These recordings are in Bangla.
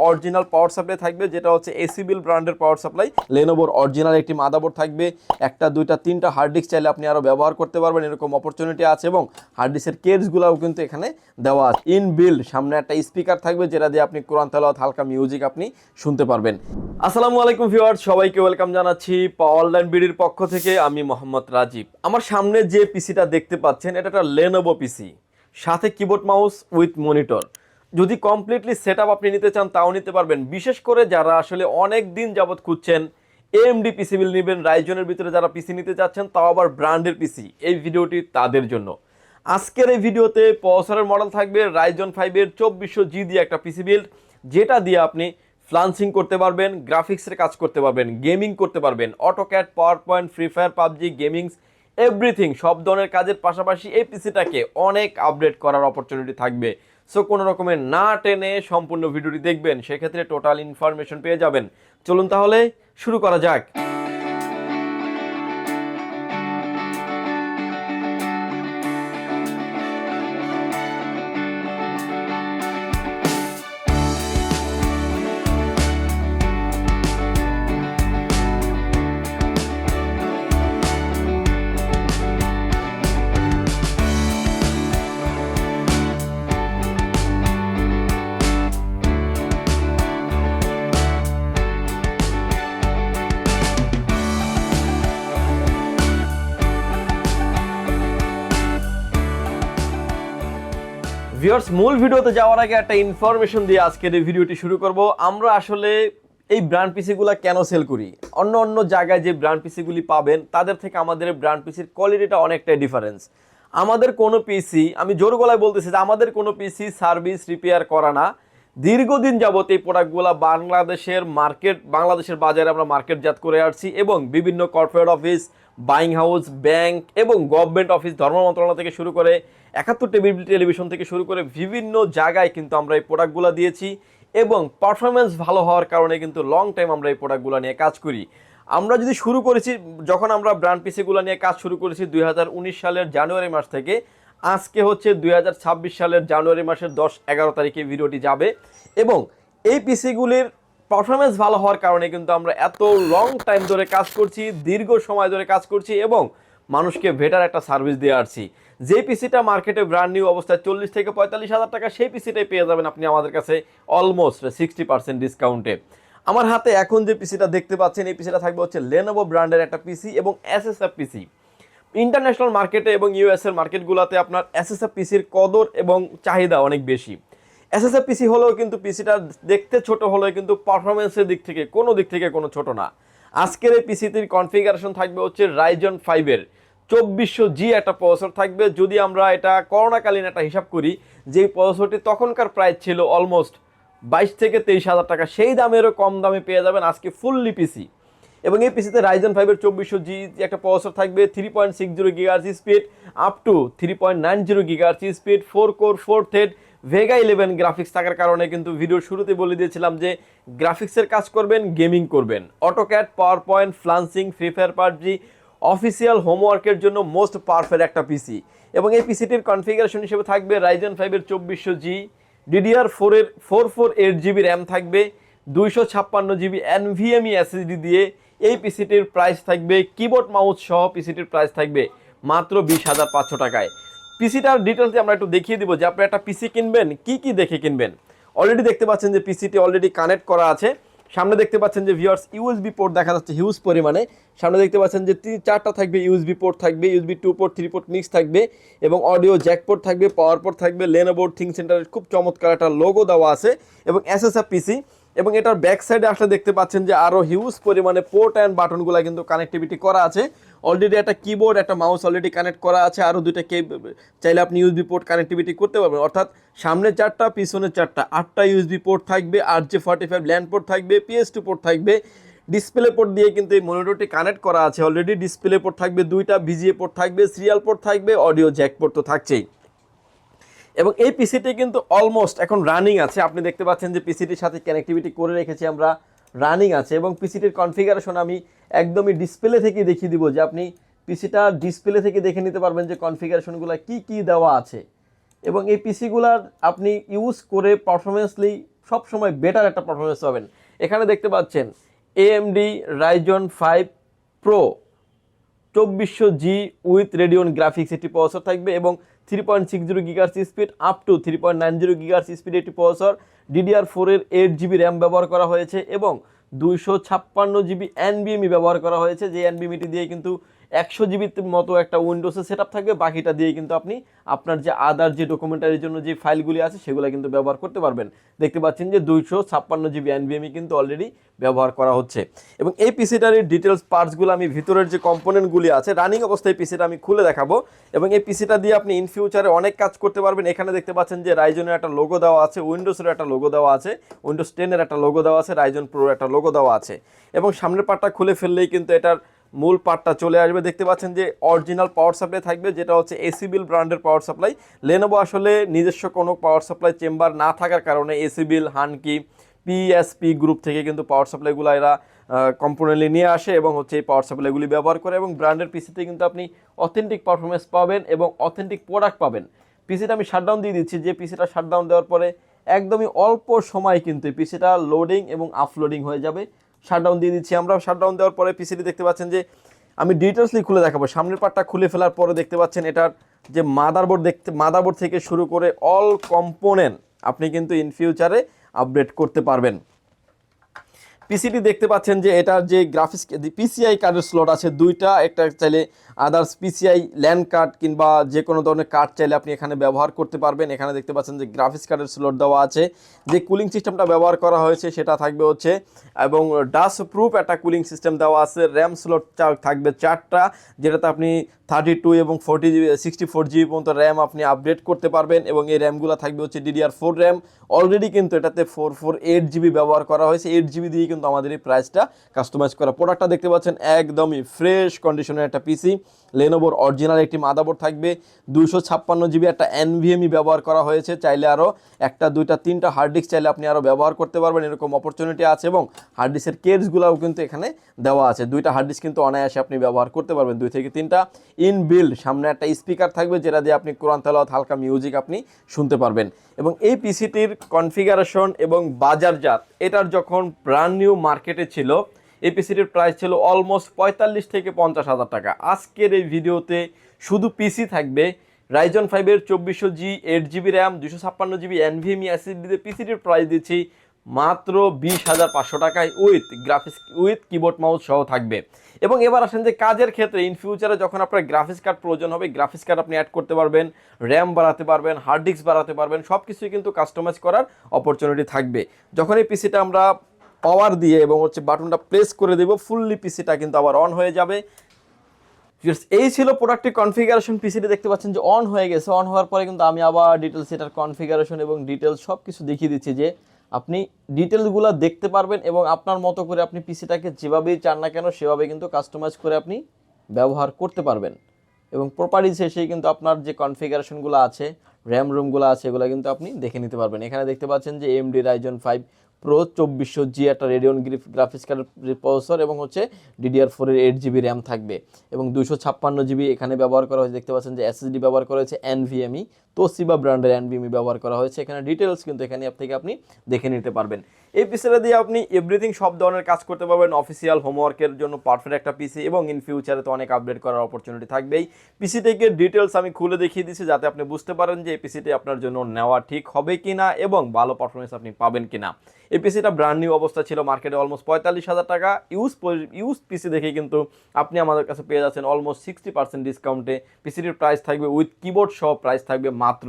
অরিজিনাল পাওয়ার সাপ্লাই থাকবে, যেটা হচ্ছে এসিবিল ব্র্যান্ডের পাওয়ার সাপ্লাই। লেনোভোর অরিজিনাল একটি মাদারবোর্ড থাকবে, একটা দুইটা তিনটা হার্ড ডিস্ক চাইলে আপনি আরও ব্যবহার করতে পারবেন, এরকম অপরচুনিটি আছে। এবং হার্ড ডিস্কের কেসগুলোও কিন্তু এখানে দেওয়া আছে। ইনবিল্ড সামনে একটা স্পিকার থাকবে, যেটা দিয়ে আপনি কোরআন তেলাওয়াত হালকা মিউজিক আপনি শুনতে পারবেন। আসসালামু আলাইকুম ভিউয়ার্স, সবাইকে ওয়েলকাম জানাচ্ছি অনলাইন বিডির পক্ষ থেকে। আমি মোহাম্মদ রাজীব। আমার সামনে যে পিসিটা দেখতে পাচ্ছেন, এটা একটা লেনোভো পিসি, সাথে কিবোর্ড মাউস উইথ মনিটর। যদি কমপ্লিটলি সেটআপ আপনি নিতে চান তাও নিতে পারবেন। বিশেষ করে যারা আসলে অনেক দিন যাবত খুঁজছেন এএমডি পিসি বিল নেবেন, রাইজনের ভিতরে যারা পিসি নিতে চাচ্ছেন, তাও আবার ব্র্যান্ডের পিসি, এই ভিডিওটি তাদের জন্য। আজকের এই ভিডিওতে প্রসেসরের মডেল থাকবে রাইজন 5-এর 2400G দিয়ে একটা পিসি বিল্ড, যেটা দিয়ে আপনি ফ্লান্সিং করতে পারবেন, গ্রাফিক্সের কাজ করতে পারবেন, গেমিং করতে পারবেন, AutoCAD, power point, free Fire, PUBG, gamings, everything, সব ধরনের কাজের পাশাপাশি এই পিসিটাকে অনেক আপডেট করার অপরচুনিটি থাকবে। সো কোনো রকমের না টেনে সম্পূর্ণ ভিডিওটি দেখবেন, সেক্ষেত্রে টোটাল ইনফরমেশন পেয়ে যাবেন। চলুন তাহলে শুরু করা যাক। ভিউয়ার্স, মূল ভিডিওতে যাওয়ার আগে একটা ইনফরমেশন দিয়ে আজকের এই ভিডিওটি শুরু করব। আমরা আসলে এই ব্র্যান্ড পিসিগুলো কেন সেল করি? অন্য অন্য জায়গায় যে ব্র্যান্ড পিসিগুলি পাবেন, তাদের থেকে আমাদের ব্র্যান্ড পিসির কোয়ালিটিটা অনেকটাই ডিফারেন্স। আমাদের কোনো পিসি, আমি জোর গলায় বলতেছি যে আমাদের কোনো পিসি সার্ভিস রিপেয়ার করা না। দীর্ঘদিন যাবত এই প্রোডাক্টগুলো বাংলাদেশের বাজারে আমরা মার্কেটজাত করে আসছি, এবং বিভিন্ন corporate office, buying house, bank এবং গভর্নমেন্ট অফিস, ধর্ম মন্ত্রণালয় থেকে শুরু করে 71 টেলিভিশন থেকে শুরু করে বিভিন্ন জায়গায় কিন্তু আমরা এই প্রোডাক্টগুলো দিয়েছি, এবং পারফরমেন্স ভালো হওয়ার কারণে কিন্তু লং টাইম আমরা এই প্রোডাক্টগুলো নিয়ে কাজ করি। আমরা যদি শুরু করেছি, যখন আমরা ব্র্যান্ড পিসিগুলো নিয়ে কাজ শুরু করেছি 2019 সালের জানুয়ারি মাস থেকে, আজকে হচ্ছে 2026 সালের জানুয়ারি মাসের 10-11 তারিখে ভিডিওটি যাবে। এবং এই পিসিগুলির পারফরমেন্স ভালো হওয়ার কারণে কিন্তু আমরা এত লং টাইম ধরে কাজ করছি, দীর্ঘ সময় ধরে কাজ করছি, এবং মানুষকে বেটার একটা সার্ভিস দিয়ে আসছি। যে পিসিটা মার্কেটে ব্র্যান্ড নিউ অবস্থায় 40 থেকে 45 হাজার টাকা, সেই পিসিটাই পেয়ে যাবেন আপনি আমাদের কাছে অলমোস্ট 60% ডিসকাউন্টে। আমার হাতে এখন যে পিসিটা দেখতে পাচ্ছেন, এই পিসিটা থাকবে হচ্ছে লেনোভো ব্র্যান্ডের একটা পিসি এবং এসএসএফ পিসি। ইন্টারন্যাশনাল মার্কেটে এবং ইউএস এর মার্কেটগুলোতে আপনার এসএসএফ পিসির কদর এবং চাহিদা অনেক বেশি। এসএসএফ পিসি হলেও কিন্তু পিসিটা দেখতে ছোট হলেও কিন্তু পারফরমেন্সের দিক থেকে কোনো ছোট না। আজকের এই পিসিটির কনফিগারেশন থাকবে হচ্ছে রাইজন 5-এর 2400G একটা প্রসেসর থাকবে। যদি আমরা এটা করোনাকালীন একটা হিসাব করি, যে প্রসেসরটি তখনকার প্রাইস ছিল অলমোস্ট 22 থেকে 23 হাজার টাকা, সেই দামেরও কম দামে পেয়ে যাবেন আজকে ফুললি পিসি। এবং এই পিসিতে রাইজন 5-এর 2400G একটা প্রসেসর থাকবে, 3.60 GHz speed, up to 3.90 GHz speed, 4 core 4 thread, Vega 11 graphics থাকার কারণে কিন্তু ভিডিওর শুরুতে বলে দিয়েছিলাম যে গ্রাফিক্সের কাজ করবেন, গেমিং করবেন, AutoCAD, PowerPoint, freelancing, Free Fire, PUBG, official হোমওয়ার্কের জন্য মোস্ট পারফেক্ট একটা পিসি। এবং এই পিসিটির কনফিগারেশন হিসেবে থাকবে রাইজন 5-এর 2400G, DDR4-এর 448GB র্যাম থাকবে, 256GB NVMe SSD দিয়ে। এই পিসিটির প্রাইস থাকবে, কিবোর্ড মাউস সহ পিসিটির প্রাইস থাকবে মাত্র 20,500 টাকায়। পিসিটার ডিটেলসে আমরা একটু দেখিয়ে দিব যে আপনি একটা পিসি কিনবেন কি কি দেখে কিনবেন। অলরেডি দেখতে পাচ্ছেন যে পিসিটি অলরেডি কানেক্ট করা আছে। সামনে দেখতে পাচ্ছেন যে ভিউয়ার্স ইউএসবি পোর্ট দেখা যাচ্ছে হিউজ পরিমাণে। সামনে দেখতে পাচ্ছেন যে 3-4টা থাকবে ইউএসবি পোর্ট থাকবে, USB 2 পোর্ট 3 পোর্ট মিক্স থাকবে, এবং অডিও জ্যাক পোর্ট থাকবে, পাওয়ার পোর্ট থাকবে। লেনোভো থিং সেন্টারের খুব চমৎকার একটা লোগো দেওয়া আছে, এবং এসএসএফ পিসি। এবং এটার ব্যাক সাইডে আসলে দেখতে পাচ্ছেন যে আরও হিউজ পরিমাণে পোর্ট অ্যান্ড বাটনগুলো কিন্তু কানেক্টিভিটি করা আছে। অলরেডি একটা কিবোর্ড, একটা মাউস অলরেডি কানেক্ট করা আছে, আরও দুইটা চাইলে আপনি ইউএসবি পোর্ট কানেক্টিভিটি করতে পারবেন। অর্থাৎ সামনে 4টা, পিছনে 4টা, 8টা ইউএসবি পোর্ট থাকবে, RJ45 ল্যান্ড পোর্ট থাকবে, PS2 পোর্ট থাকবে। ডিসপ্লে পোর্ট দিয়ে কিন্তু এই মনিটরটি কানেক্ট করা আছে অলরেডি। ডিসপ্লে পোর্ট থাকবে 2টা, VGA পোর্ট থাকবে, সিরিয়াল পোর্ট থাকবে, অডিও জ্যাক পোর্ট তো থাকছেই। এবং এই পিসিটি কিন্তু অলমোস্ট এখন রানিং আছে। আপনি দেখতে পাচ্ছেন যে পিসিটির সাথে কানেক্টিভিটি করে রেখেছি আমরা, রানিং আছে। এবং পিসিটির কনফিগারেশন আমি একদমই ডিসপ্লে থেকে দেখিয়ে দিব, যে আপনি পিসিটা ডিসপ্লে থেকে দেখে নিতে পারবেন যে কনফিগারেশনগুলো কি কি দেওয়া আছে। এবং এই পিসিগুলার আপনি ইউজ করে পারফরমেন্সলি সবসময় বেটার একটা পারফরমেন্স পাবেন। এখানে দেখতে পাচ্ছেন AMD Ryzen 5 Pro 2400G with Radeon graphics একটি প্রসেসর থাকবে এবং 3.60 GHz speed up to 3.90 GHz speed একটি প্রসেসর, DDR4 এর 8GB র্যাম ব্যবহার করা হয়েছে এবং 256GB NVMe ব্যবহার করা হয়েছে, যে NVMe দিয়ে কিন্তু 100GB মতো একটা উইন্ডোজের সেটআপ থাকবে, বাকিটা দিয়ে কিন্তু আপনি আপনার যে আদার যে ডকুমেন্টারির জন্য যে ফাইলগুলি আছে সেগুলো কিন্তু ব্যবহার করতে পারবেন। দেখতে পাচ্ছেন যে 256GB NVMe কিন্তু অলরেডি ব্যবহার করা হচ্ছে। এবং এই পিসিটার ডিটেলস পার্টসগুলো আমি ভিতরের যে কম্পোনেন্টগুলি আছে রানিং অবস্থায় পিসিটা আমি খুলে দেখাবো এবং এই পিসিটা দিয়ে আপনি ইন ফিউচারে অনেক কাজ করতে পারবেন। এখানে দেখতে পাচ্ছেন যে রাইজনের একটা লোগো দেওয়া আছে, উইন্ডোজের একটা লোগো দেওয়া আছে, উইন্ডোজ 10 এর একটা লোগো দেওয়া আছে, রাইজন প্রোর একটা লোগো দেওয়া আছে এবং সামনের পার্টটা খুলে ফেললেই কিন্তু এটার মূল পার্টটা চলে আসবে। দেখতে পাচ্ছেন যে অরিজিনাল পাওয়ার সাপ্লাই থাকবে, যেটা হচ্ছে এসিবিল ব্র্যান্ডের পাওয়ার সাপ্লাই। লেনোভো আসলে নিজস্ব কোনো পাওয়ার সাপ্লাই চেম্বার না থাকার কারণে এসিবিল, হানকি, পিএসপি গ্রুপ থেকে কিন্তু পাওয়ার সাপ্লাইগুলো এরা কম্পোনেন্টলি নিয়ে আসে এবং হচ্ছে এই পাওয়ার সাপ্লাইগুলি ব্যবহার করে এবং ব্র্যান্ডের পিসিতে কিন্তু আপনি অথেন্টিক পারফরমেন্স পাবেন এবং অথেন্টিক প্রোডাক্ট পাবেন। পিসিটা আমি শাটডাউন দিয়ে দিচ্ছি, যে পিসিটা শাটডাউন দেওয়ার পরে একদমই অল্প সময় কিন্তু এই পিসিটা লোডিং এবং আপলোডিং হয়ে যাবে। শাটডাউন দিয়ে দিচ্ছি আমরা। শাটডাউন দেওয়ার পরে পিসিটি দেখতে পাচ্ছেন যে আমি ডিটেলসলি খুলে দেখাবো। সামনের পার্টটা খুলে ফেলার পরে দেখতে পাচ্ছেন এটার যে মাদারবোর্ড থেকে শুরু করে অল কম্পোনেন্ট আপনি কিন্তু ইন ফিউচারে আপডেট করতে পারবেন। পিসিটি দেখতে পাচ্ছেন যে এটার যে গ্রাফিক্স পিসিআই কার্ডের স্লট আছে দুইটা, একটা চাইলে আদার্স পিসিআই ল্যান্ড কার্ড কিংবা যে কোনো ধরনের কার্ড চাইলে আপনি এখানে ব্যবহার করতে পারবেন। এখানে দেখতে পাচ্ছেন যে গ্রাফিক্স কার্ডের স্লট দেওয়া আছে, যে কুলিং সিস্টেমটা ব্যবহার করা হয়েছে সেটা থাকবে হচ্ছে এবং ডাস্ট প্রুফ একটা কুলিং সিস্টেম দেওয়া আছে। র্যাম স্লট থাকবে 4টা, যেটাতে আপনি 32 এবং 64GB পর্যন্ত র্যাম আপনি আপডেট করতে পারবেন এবং এই র্যামগুলো থাকবে হচ্ছে DDR4 র্যাম। অলরেডি কিন্তু এটাতে 448GB ব্যবহার করা হয়েছে, 8GB দিয়ে কিন্তু আমাদের এই প্রাইসটা কাস্টমাইজ করা। প্রোডাক্টটা দেখতে পাচ্ছেন একদমই ফ্রেশ কন্ডিশনের একটা পিসি। লেনোভোর অরিজিনাল একটি মাদারবোর্ড থাকবে, 256GB একটা NVMe ব্যবহার করা হয়েছে। চাইলে আরও 1টা 2টা 3টা হার্ড ডিস্ক চাইলে আপনি আরও ব্যবহার করতে পারবেন, এরকম অপরচুনিটি আছে এবং হার্ড ডিস্কের কেসগুলোও কিন্তু এখানে দেওয়া আছে। 2টা হার্ড ডিস্ক কিন্তু অনায়াসে আপনি ব্যবহার করতে পারবেন, 2 থেকে 3টা। ইনবিল্ড সামনে একটা স্পিকার থাকবে, যেটা দিয়ে আপনি কোরআন তেলাওয়াত হালকা মিউজিক আপনি শুনতে পারবেন। এবং এই পিসিটির কনফিগারেশন এবং বাজারজাত এটার যখন ব্র্যান্ড নিউ মার্কেটে ছিল এই পিসিটির প্রাইস ছিল অলমোস্ট 45 থেকে 50,000 টাকা। আজকের এই ভিডিওতে শুধু পিসি থাকবে রাইজন 5 এর 2400G 8GB RAM 256GB NVMe SSD পিসিটির প্রাইস দিচ্ছি মাত্র 20,500 টাকায় with graphics with keyboard mouse সহ থাকবে। এবং এবার আসেন যে কাজের ক্ষেত্রে ইন ফিউচারে যখন আপনার গ্রাফিক্স কার্ড প্রয়োজন হবে, গ্রাফিক্স কার্ড আপনি অ্যাড করতে পারবেন, র্যাম বাড়াতে পারবেন, হার্ড ডিস্ক বাড়াতে পারবেন, সব কিছুই কিন্তু কাস্টমাইজ করার অপরচুনিটি থাকবে। যখন এই পিসিটা আমরা পাওয়ার দিয়ে এবং হচ্ছে বাটনটা প্রেস করে দেব, ফুললি পিসিটা কিন্তু আবার অন হয়ে যাবে। এই ছিল প্রোডাক্টের কনফিগারেশন। পিসিটি দেখতে পাচ্ছেন যে অন হয়ে গেছে। অন হওয়ার পরে কিন্তু আমি আবার ডিটেলস এটার কনফিগারেশন এবং ডিটেলস সব কিছু দেখিয়ে দিচ্ছি, যে আপনি ডিটেলসগুলো দেখতে পারবেন এবং আপনার মতো করে আপনি পিসিটাকে যেভাবেই চান না কেন সেভাবে কিন্তু কাস্টমাইজ করে আপনি ব্যবহার করতে পারবেন। এবং প্রপার্টিজ এসেই কিন্তু আপনার যে কনফিগারেশনগুলো আছে, র্যাম রুমগুলো আছে, এগুলো কিন্তু আপনি দেখে নিতে পারবেন। এখানে দেখতে পাচ্ছেন যে AMD Ryzen 5 Pro 2400G একটা রেডিয়ন গ্রাফিক্স কার্ডের প্রসেসর এবং হচ্ছে DDR4 এর 8GB র্যাম থাকবে এবং 256GB এখানে ব্যবহার করা হয়েছে। দেখতে পাচ্ছেন যে SSD ব্যবহার করা হয়েছে NVMe, তোশিবা ব্র্যান্ডের NVMe ব্যবহার করা হয়েছে। এখানে ডিটেলস কিন্তু এখানে থেকে আপনি দেখে নিতে পারবেন। এই পিসিটা দিয়ে আপনি এভরিথিং সব ধরনের কাজ করতে পারবেন। অফিসিয়াল হোমওয়ার্কের জন্য পারফেক্ট একটা পিসি এবং ইন ফিউচারে তো অনেক আপডেট করার অপরচুনিটি থাকবেই। পিসি থেকে ডিটেলস আমি খুলে দেখিয়ে দিচ্ছি যাতে আপনি বুঝতে পারেন যে এই পিসিটি আপনার জন্য নেওয়া ঠিক হবে কিনা এবং ভালো পারফরমেন্স আপনি পাবেন কিনা। এই পিসিটা ব্র্যান্ড নিউ অবস্থা ছিল মার্কেটে অলমোস্ট 45,000 টাকা। ইউজ পিসি দেখে কিন্তু আপনি আমাদের কাছে পেয়ে যাচ্ছেন অলমোস্ট 60% ডিসকাউন্টে। পিসিটির প্রাইস থাকবে উইথ কিবোর্ড সহ প্রাইস থাকবে মাত্র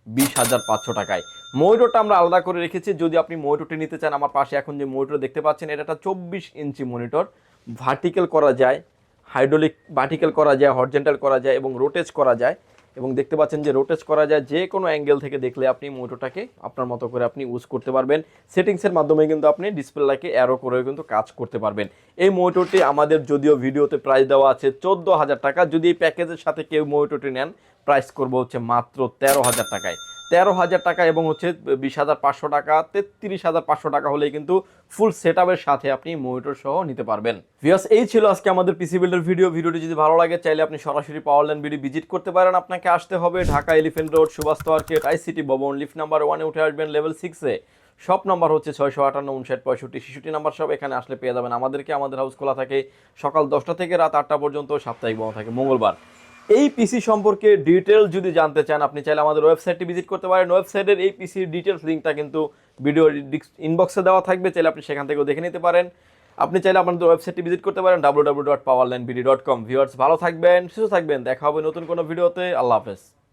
20,500 টাকায়। মনিটরটা আমরা আলাদা করে রেখেছি, যদি আপনি মনিটরটি নিতে চান। আমার পাশে এখন যে মনিটর দেখতে পাচ্ছেন এটা একটা 24 ইঞ্চি মনিটর, ভার্টিক্যাল করা যায়, হাইড্রোলিক ভার্টিক্যাল করা যায়, হরিজন্টাল করা যায় এবং রোটেট করা যায়। এবং দেখতে পাচ্ছেন যে রোটেট করা যায়, যে কোনো অ্যাঙ্গেল থেকে দেখলে আপনি মনিটরটাকে আপনার মতো করে আপনি ইউজ করতে পারবেন। সেটিংসের মাধ্যমে কিন্তু আপনি ডিসপ্লেটাকে অ্যারো করেও কিন্তু কাজ করতে পারবেন। এই মনিটরটি আমাদের যদিও ভিডিওতে প্রাইস দেওয়া আছে 14,000 টাকা, যদি এই প্যাকেজের সাথে কেউ মনিটরটি নেন প্রাইস করবো হচ্ছে মাত্র 13,000 টাকায়। 13,000 টাকা এবং হচ্ছে 20,500 টাকা, 33,500 টাকা হলেই কিন্তু ফুল সেটআপের সাথে আপনি মনিটর সহ নিতে পারবেন। ভিউয়ার্স, এই ছিল আজকে আমাদের পিসি বিল্ডের ভিডিওটি যদি ভালো লাগে চাইলে আপনি সরাসরি পাওয়ারল্যান্ড বিডি ভিজিট করতে পারেন। আপনাকে আসতে হবে Dhaka elephant road, Subhash market, ICT ভবন, লিফট নাম্বার 1 এ উঠে আসবেন লেভেল 6 এ। শপ নাম্বার হচ্ছে 658 59 65 66 নাম্বার শপ। এখানে আসলে পেয়ে যাবেন আমাদেরকে। আমাদের হাউস খোলা থাকে সকাল 10টা থেকে রাত 8টা পর্যন্ত, সাপ্তাহিক বন্ধ থাকে মঙ্গলবার। এই পিসি সম্পর্কে ডিটেলস যদি জানতে চান আপনি চাইলে আমাদের ওয়েবসাইটটি ভিজিট করতে পারেন। ওয়েবসাইটের এই পিসির ডিটেলস লিঙ্কটা কিন্তু ভিডিও ইনবক্সে দেওয়া থাকবে, চাইলে আপনি সেখান থেকেও দেখে নিতে পারেন। আপনি চাইলে আমাদের ওয়েবসাইটটি ভিজিট করতে পারেন www.powerlinebd.com। ভিউয়ার্স ভালো থাকবেন, সুস্থ থাকবেন, দেখা হবে নতুন কোনো ভিডিওতে। আল্লাহ হাফেজ।